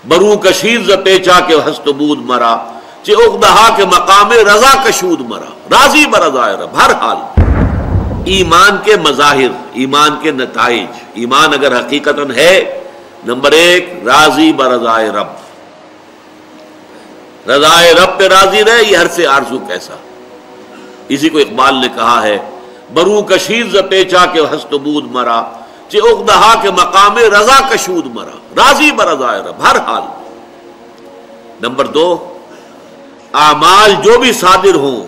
برو کشید ز پیچا کے ہست بود مرا، چہ اقدہا کے مقام رضا کشود مرا، راضی برضائے رب ہر حال۔ ایمان کے مظاہر، ایمان کے نتائج، ایمان اگر حقیقتاً ہے، نمبر ایک راضی برضائے رب، رضائے رب پہ راضی رہے، یہ حرف آرزو کیسا۔ اسی کو اقبال نے کہا ہے برو کشید ز پیچا کے ہست بود مرا، چہ اقدہا کے مقام رضا کشود مرا، راضی برضائے رب ہر حال۔ نمبر دو، اعمال جو بھی صادر ہوں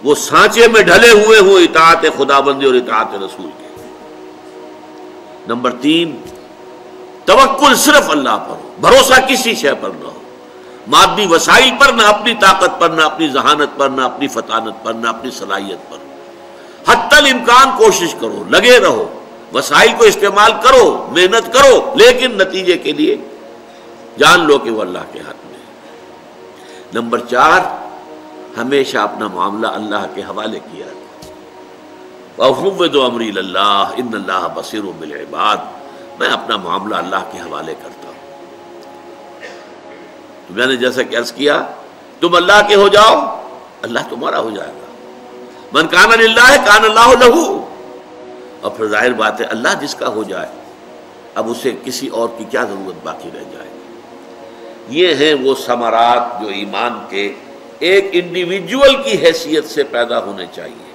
وہ سانچے میں ڈھلے ہوئے ہوں اطاعت خداوندی اور اطاعت رسول کے۔ نمبر تین، توکل صرف اللہ پر ہو، بھروسہ کسی شے پر نہ ہو، مادی وسائل پر نہ، اپنی طاقت پر نہ، اپنی ذہانت پر نہ، اپنی فطانت پر نہ، اپنی صلاحیت پر۔ حتی الامکان کوشش کرو، لگے رہو، وسائل کو استعمال کرو، محنت کرو، لیکن نتیجے کے لیے جان لو کہ وہ اللہ کے ہاتھ میں ہے۔ نمبر چار، ہمیشہ اپنا معاملہ اللہ کے حوالے کیا، وَأُفَوِّضُ أَمْرِي إِلَى اللَّهِ إِنَّ اللَّهَ بَصِيرٌ بِالْعِبَادِ، میں اپنا معاملہ اللہ کے حوالے کرتا ہوں۔ تو میں نے جیسا کہ عرض کیا، تم اللہ کے ہو جاؤ، اللہ تمہارا ہو جائے گا۔ من کان للہ کان اللہ لہ، اور پھر ظاہر بات ہے اللہ جس کا ہو جائے اب اسے کسی اور کی کیا ضرورت باقی رہ جائے۔ یہ ہیں وہ ثمرات جو ایمان کے ایک انڈیویجول کی حیثیت سے پیدا ہونے چاہیے۔